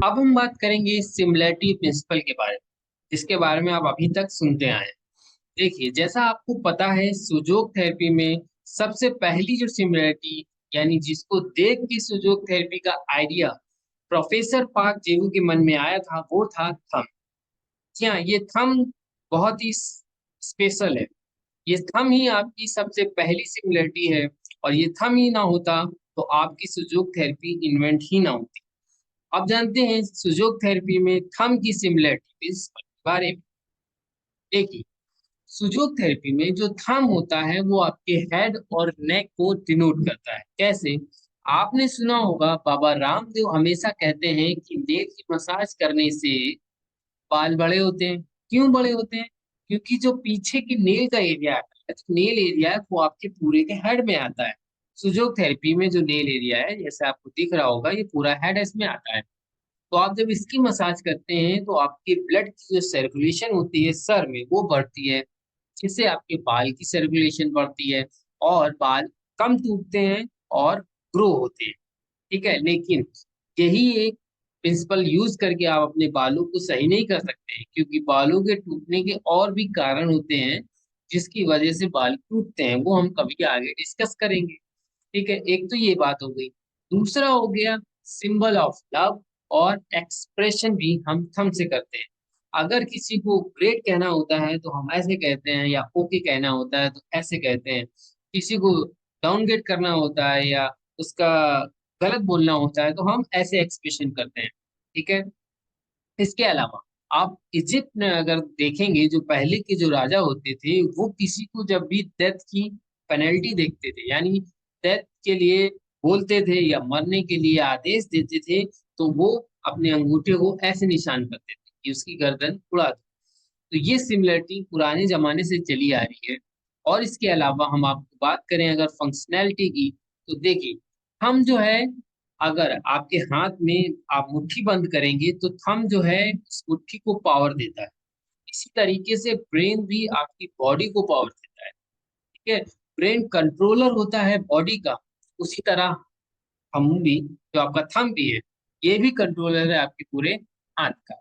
अब हम बात करेंगे सिमिलैरिटी प्रिंसिपल के बारे में, जिसके बारे में आप अभी तक सुनते आए हैं। देखिए, जैसा आपको पता है, सुजोग थेरेपी में सबसे पहली जो सिमिलैरिटी, यानी जिसको देख के सुजोग थेरेपी का आइडिया प्रोफेसर पार्क जेहू के मन में आया था, वो था थंब। जी हाँ, ये थंब बहुत ही स्पेशल है। ये थंब ही आपकी सबसे पहली सिमिलैरिटी है, और ये थंब ही ना होता तो आपकी सुजोग थेरेपी इन्वेंट ही ना होती। आप जानते हैं सुजोग थेरेपी में थंब की सिमिलरिटी इस बारे में। देखिए, सुजोग थेरेपी में जो थंब होता है वो आपके हेड और नेक को डिनोट करता है। कैसे? आपने सुना होगा बाबा रामदेव हमेशा कहते हैं कि नेल की मसाज करने से बाल बड़े होते हैं। क्यों बड़े होते हैं? क्योंकि जो पीछे की नेल का एरिया है, तो नेल एरिया है, वो आपके पूरे के हेड में आता है। सुजोग थेरेपी में जो नेल एरिया है, जैसे आपको दिख रहा होगा, ये पूरा हेड इसमें आता है। तो आप जब इसकी मसाज करते हैं तो आपके ब्लड की जो सर्कुलेशन होती है सर में, वो बढ़ती है, जिससे आपके बाल की सर्कुलेशन बढ़ती है और बाल कम टूटते हैं और ग्रो होते हैं। ठीक है, लेकिन यही एक प्रिंसिपल यूज करके आप अपने बालों को सही नहीं कर सकते हैं, क्योंकि बालों के टूटने के और भी कारण होते हैं जिसकी वजह से बाल टूटते हैं। वो हम कभी आगे डिस्कस करेंगे। ठीक है, एक तो ये बात हो गई। दूसरा हो गया सिंबल ऑफ लव और एक्सप्रेशन भी हम थंब से करते हैं। अगर किसी को ग्रेट कहना होता है तो हम ऐसे कहते हैं, या ओके कहना होता है तो ऐसे कहते हैं। किसी को डाउनग्रेड करना होता है या उसका गलत बोलना होता है तो हम ऐसे एक्सप्रेशन करते हैं। ठीक है, इसके अलावा आप इजिप्ट में अगर देखेंगे, जो पहले के जो राजा होते थे, वो किसी को जब भी डेथ की पेनल्टी देखते थे, यानी डेथ के लिए बोलते थे या मरने के लिए आदेश देते थे, तो वो अपने अंगूठे को ऐसे निशान करते थे कि उसकी गर्दन उड़ा दो। तो ये सिमिलरिटी पुराने जमाने से चली आ रही है। और इसके अलावा हम आपको बात करें अगर फंक्शनैलिटी की, तो देखिए, हम जो है, अगर आपके हाथ में आप मुट्ठी बंद करेंगे तो थंब जो है उस मुट्ठी को पावर देता है। इसी तरीके से ब्रेन भी आपकी बॉडी को पावर देता है। ठीक है, ब्रेन कंट्रोलर होता है बॉडी का, उसी तरह हम भी, जो आपका थंब भी है, ये भी कंट्रोलर है आपके पूरे हाथ का।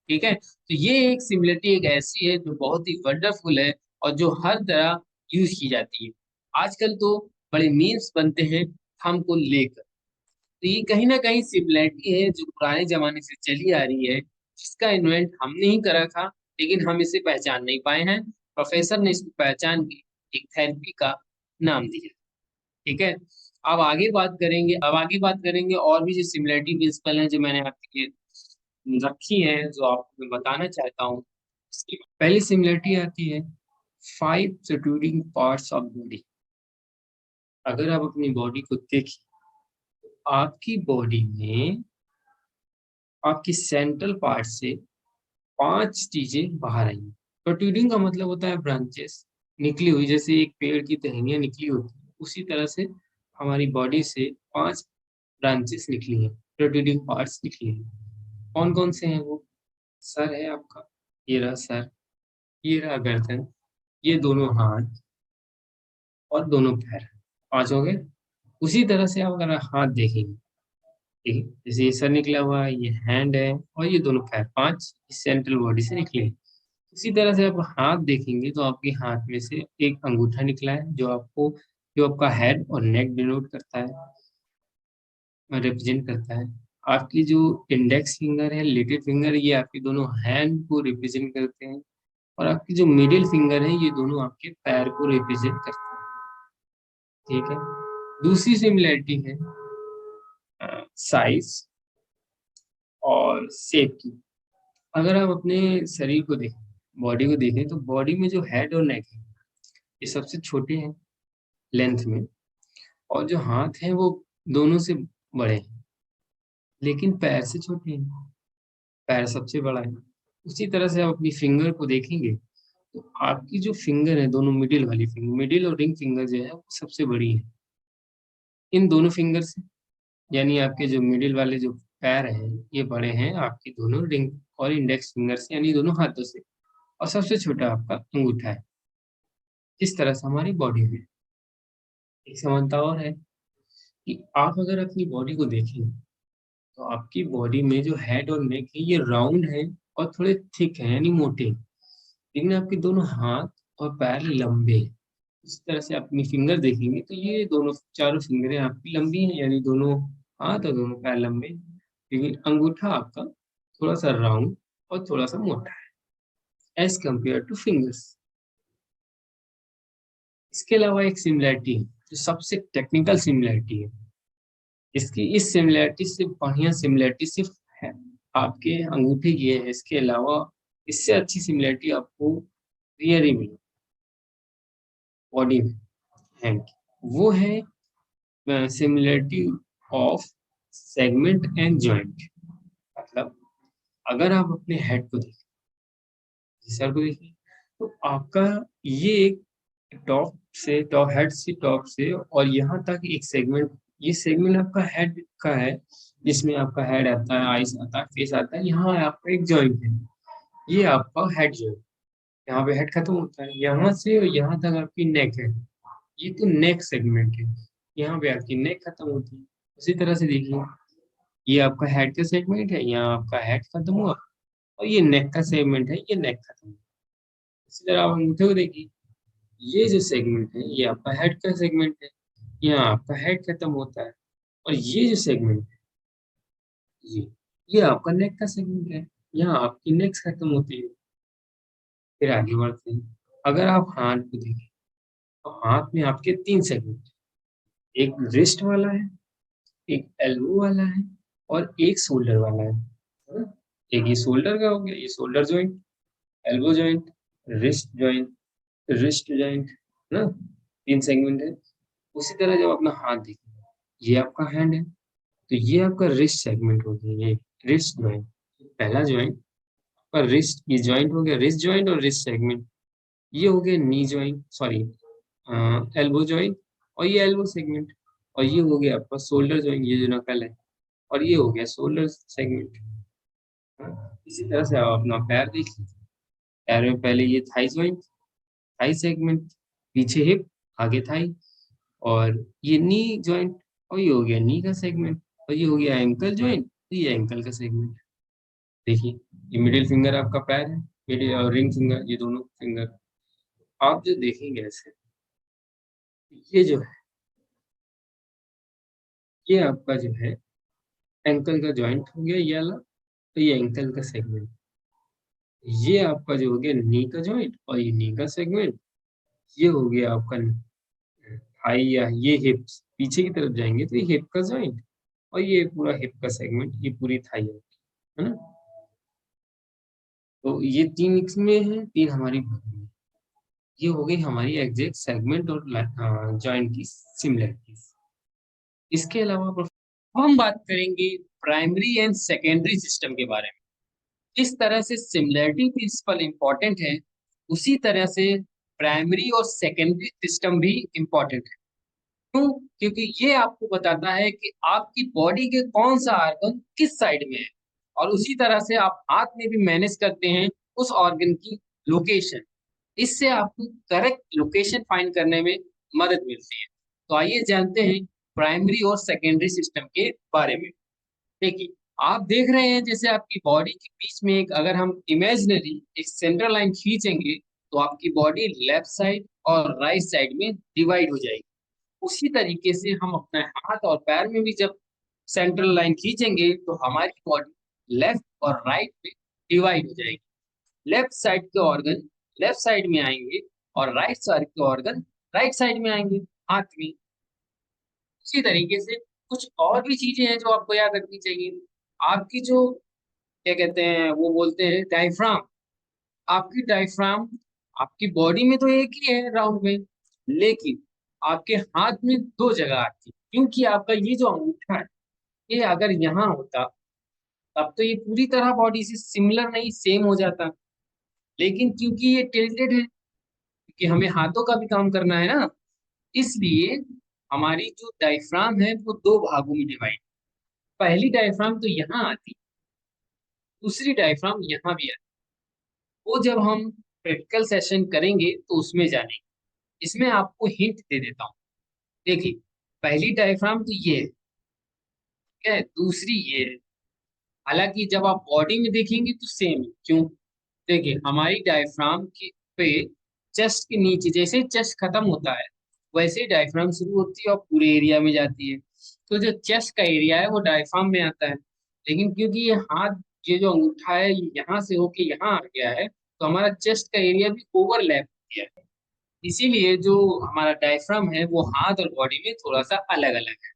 ठीक है, तो ये एक सिमिलरिटी एक ऐसी है जो बहुत ही वंडरफुल है और जो हर तरह यूज की जाती है। आजकल तो बड़े मीम्स बनते हैं थंब को लेकर। तो ये कहीं ना कहीं सिमिलरिटी है जो पुराने जमाने से चली आ रही है, जिसका इन्वेंट हमने ही करा था, लेकिन हम इसे पहचान नहीं पाए हैं। प्रोफेसर ने इसको पहचान के एक थेरेपी का नाम दिया। ठीक है, अब आगे बात करेंगे और भी जो सिमिलरिटी प्रिंसिपल हैं जो मैंने आपके लिए रखी है, जो आपको मैं बताना चाहता हूँ। इसकी पहली सिमिलरिटी आती है 5 प्रोट्रूडिंग पार्ट्स ऑफ बॉडी। अगर आप अपनी बॉडी को देखें, आपकी बॉडी में आपकी सेंट्रल पार्ट से 5 चीजें बाहर आई। प्रोट्रूडिंग का मतलब होता है ब्रांचेस, निकली हुई, जैसे एक पेड़ की टहनियाँ निकली होती है, उसी तरह से हमारी बॉडी से 5 ब्रांचेस निकली हैं, प्रोट्रूडिंग पार्ट्स निकली हैं। कौन कौन से हैं वो? सर है आपका, ये रहा सर, ये रहा गर्दन, ये दोनों हाथ और दोनों पैर। 5 हो गए। उसी तरह से आप अगर हाथ देखेंगे, ठीक है, जैसे ये सर निकला हुआ है, ये हैंड है, और ये दोनों पैर, 5 इस सेंट्रल बॉडी से निकले हैं। इसी तरह से आप हाथ देखेंगे तो आपके हाथ में से एक अंगूठा निकला है, जो आपका हेड और नेक डिनोट करता है, रिप्रेजेंट करता है। आपकी जो इंडेक्स फिंगर है, लिटिल फिंगर, ये आपके दोनों हैंड को रिप्रेजेंट करते हैं। और आपकी जो मिडिल फिंगर है, ये दोनों आपके पैर को रिप्रेजेंट करते हैं। ठीक है, दूसरी सिमिलरिटी है साइज और शेप की। अगर आप अपने शरीर को देखें, बॉडी को देखें, तो बॉडी में जो हेड और नेक है, ये सबसे छोटे हैं लेंथ में, और जो हाथ हैं वो दोनों से बड़े हैं, लेकिन पैर से छोटे हैं। पैर सबसे बड़ा है। उसी तरह से आप अपनी फिंगर को देखेंगे, तो आपकी जो फिंगर है, दोनों मिडिल वाली फिंगर, मिडिल और रिंग फिंगर जो है वो सबसे बड़ी है इन दोनों फिंगर से। यानी आपके जो मिडिल वाले जो पैर हैं, ये बड़े हैं आपकी दोनों रिंग और इंडेक्स फिंगर से, यानी दोनों हाथों से। और सबसे छोटा आपका अंगूठा है। इस तरह से हमारी बॉडी में एक समानता और है कि आप अगर अपनी बॉडी को देखें, तो आपकी बॉडी में जो हेड और नेक है ये राउंड है और थोड़े थिक है यानी मोटे, लेकिन आपके दोनों हाथ और पैर लंबे हैं। इस तरह से अपनी फिंगर देखेंगे तो ये दोनों चारों फिंगरें आपकी लंबी हैं, यानी दोनों हाथ और दोनों पैर लंबे हैं। लेकिन अंगूठा आपका थोड़ा सा राउंड और थोड़ा सा मोटा है एज कम्पेयर टू फिंगर्स। इसके अलावा एक सिमिलैरिटी है जो सबसे टेक्निकल सिमिलैरिटी है। इसकी इस सिमिलैरिटी से बढ़िया सिमिलैरिटी सिर्फ है आपके अंगूठे की है। इसके अलावा इससे अच्छी सिमिलैरिटी आपको रियर ही मिली बॉडी में, हैंड की। वो है similarity of segment and joint. मतलब अगर आप अपने हेड को देखें, सर को देखिए, तो आपका ये एक टॉप हेड से टॉप से और यहाँ तक एक सेगमेंट, ये सेगमेंट आपका हेड का है, जिसमें आपका हेड आता है, आइस आता है, फेस आता है। यहाँ आपका एक जॉइंट है, ये आपका हेड जॉइंट। यहाँ पे हेड खत्म होता है, यहाँ से और यहाँ तक आपकी नेक है, ये तो नेक सेगमेंट है। यहाँ पे आपकी नेक खत्म होती है। उसी तरह से देखिए, ये आपका हेड का सेगमेंट है, यहाँ आपका हेड खत्म हुआ, और ये नेक का सेगमेंट है, ये नेक खत्म हुआ। इसी तरह आप अंगूठे को देखिए, ये जो सेगमेंट है ये आपका हेड का सेगमेंट है, यहाँ आपका हेड खत्म होता है, और ये जो सेगमेंट है ये ये आपका नेक का सेगमेंट है, यहाँ आपकी नेक खत्म होती है। फिर आगे बढ़ते हैं, अगर आप हाथ को देखें तो हाथ में आपके तीन सेगमेंट, एक रिस्ट वाला है, एक एल्बो वाला है, और एक शोल्डर वाला है ना? एक ये शोल्डर का हो गया, ये shoulder joint, elbow joint, wrist joint ना, तीन सेगमेंट है। उसी तरह जब अपना हाथ देखिए, ये आपका हैंड है, तो ये आपका रिस्ट सेगमेंट हो गया, ये रिस्ट जॉइंट, पहला जॉइंट और रिस्ट, ये जॉइंट हो गया रिस्ट जॉइंट और रिस्ट सेगमेंट। ये हो गया knee joint, sorry elbow joint, और ये एल्बो सेगमेंट, और ये हो गया आपका शोल्डर जॉइंट, ये जो नकल है, और ये हो गया शोल्डर सेगमेंट। इसी तरह से आप अपना पैर देखिए, पैर में पहले ये थाई जॉइंट, थाई सेगमेंट, पीछे हिप, आगे थाई, और ये नी जॉइंट, और ये हो गया नी का सेगमेंट, और ये हो गया एंकल जॉइंट, तो ये एंकल का सेगमेंट। देखिए, ये मिडिल फिंगर आपका पैर है, मिडिल और रिंग फिंगर, ये दोनों फिंगर आप जो देखेंगे ऐसे, ये जो है ये आपका जो है एंकल का जॉइंट हो गया ये वाला, तो ये एंकल का सेगमेंट। ये आपका जो हो गया नी का जॉइंट और ये नी का सेगमेंट, ये हो गया आपका थाई, या ये हिप्स पीछे की तरफ जाएंगे तो ये हिप का जॉइंट, और ये पूरा हिप का सेगमेंट, ये पूरी थाई है ना। तो ये तीन इसमें है, तीन हमारी बॉडी में। ये हो गई हमारी एग्जैक्ट सेगमेंट और जॉइंट की सिमिलरिटीज। इसके अलावा हम बात करेंगे प्राइमरी एंड सेकेंडरी सिस्टम के बारे में। जिस तरह से सिमिलरिटी प्रिंसिपल इंपॉर्टेंट है, उसी तरह से प्राइमरी और सेकेंडरी सिस्टम भी इंपॉर्टेंट है। क्यों? क्योंकि ये आपको बताता है कि आपकी बॉडी के कौन सा ऑर्गन किस साइड में है, और उसी तरह से आप हाथ में भी मैनेज करते हैं उस ऑर्गन की लोकेशन। इससे आपको करेक्ट लोकेशन फाइंड करने में मदद मिलती है। तो आइए जानते हैं प्राइमरी और सेकेंडरी सिस्टम के बारे में। देखिए, आप देख रहे हैं जैसे आपकी बॉडी के बीच में एक, अगर हम इमेजिनरी एक सेंट्रल लाइन खींचेंगे, तो आपकी बॉडी लेफ्ट साइड और राइट साइड में डिवाइड हो जाएगी। उसी तरीके से हम अपने हाथ और पैर में भी जब सेंट्रल लाइन खींचेंगे, तो हमारी बॉडी लेफ्ट और राइट में डिवाइड हो जाएगी। लेफ्ट साइड के ऑर्गन लेफ्ट साइड में आएंगे, और राइट साइड के ऑर्गन राइट साइड में आएंगे, हाथ में। इसी तरीके से कुछ और भी चीजें हैं जो आपको याद रखनी चाहिए। आपकी जो, क्या कहते हैं, वो बोलते हैं डायफ्राम। आपकी डायफ्राम आपकी बॉडी में तो एक ही है राउंड में, लेकिन आपके हाथ में दो जगह आती है, क्योंकि आपका ये जो अंगूठा है, ये अगर यहाँ होता तब तो ये पूरी तरह बॉडी से सिमिलर नहीं, सेम हो जाता। लेकिन क्योंकि ये टिल्टेड है, क्योंकि हमें हाथों का भी काम करना है ना, इसलिए हमारी जो डायफ्राम है वो दो भागों में डिवाइड। पहली डायफ्राम तो यहाँ आती, दूसरी डायफ्राम यहाँ भी आती। वो जब हम प्रैक्टिकल सेशन करेंगे तो उसमें जानेंगे। इसमें आपको हिंट दे देता हूँ। देखिए, पहली डायफ्राम तो ये है, ठीक है। दूसरी ये है, हालांकि जब आप बॉडी में देखेंगे तो सेम है। क्यों? देखिए हमारी डायफ्राम के पे चेस्ट के नीचे, जैसे चेस्ट खत्म होता है वैसे ही डायफ्राम शुरू होती है और पूरे एरिया में जाती है। तो जो चेस्ट का एरिया है वो डायफ्राम में आता है, लेकिन क्योंकि ये हाथ, ये जो अंगूठा है यहाँ से होके यहाँ आ गया है, तो हमारा चेस्ट का एरिया भी ओवरलैप हो गया है। इसीलिए जो हमारा डायफ्राम है वो हाथ और बॉडी में थोड़ा सा अलग अलग है,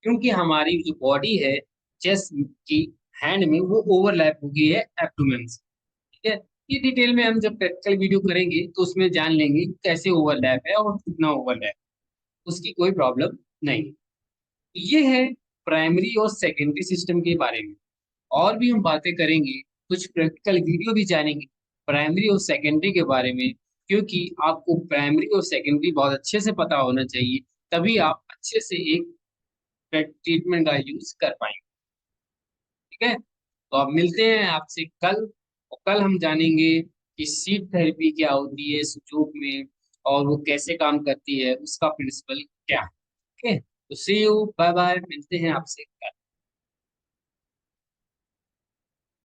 क्योंकि हमारी जो बॉडी है चेस्ट की हैंड में वो ओवरलैप हो गई है एब्डोमेन से। ठीक है। ये डिटेल में हम जब प्रैक्टिकल वीडियो करेंगे तो उसमें जान लेंगे कि कैसे ओवरलैप है और कितना ओवरलैप, उसकी कोई प्रॉब्लम नहीं है। ये है प्राइमरी और सेकेंडरी सिस्टम के बारे में। और भी हम बातें करेंगे, कुछ प्रैक्टिकल वीडियो भी जानेंगे प्राइमरी और सेकेंडरी के बारे में, क्योंकि आपको प्राइमरी और सेकेंडरी बहुत अच्छे से पता होना चाहिए, तभी आप अच्छे से एक ट्रीटमेंट का यूज कर पाएंगे। ठीक है। तो अब मिलते हैं आपसे कल, और कल हम जानेंगे कि सीट थेरेपी क्या होती है सुजोग में, और वो कैसे काम करती है, उसका प्रिंसिपल क्या है। ओके, तो सी यू, बाय बाय, मिलते हैं आपसे कल।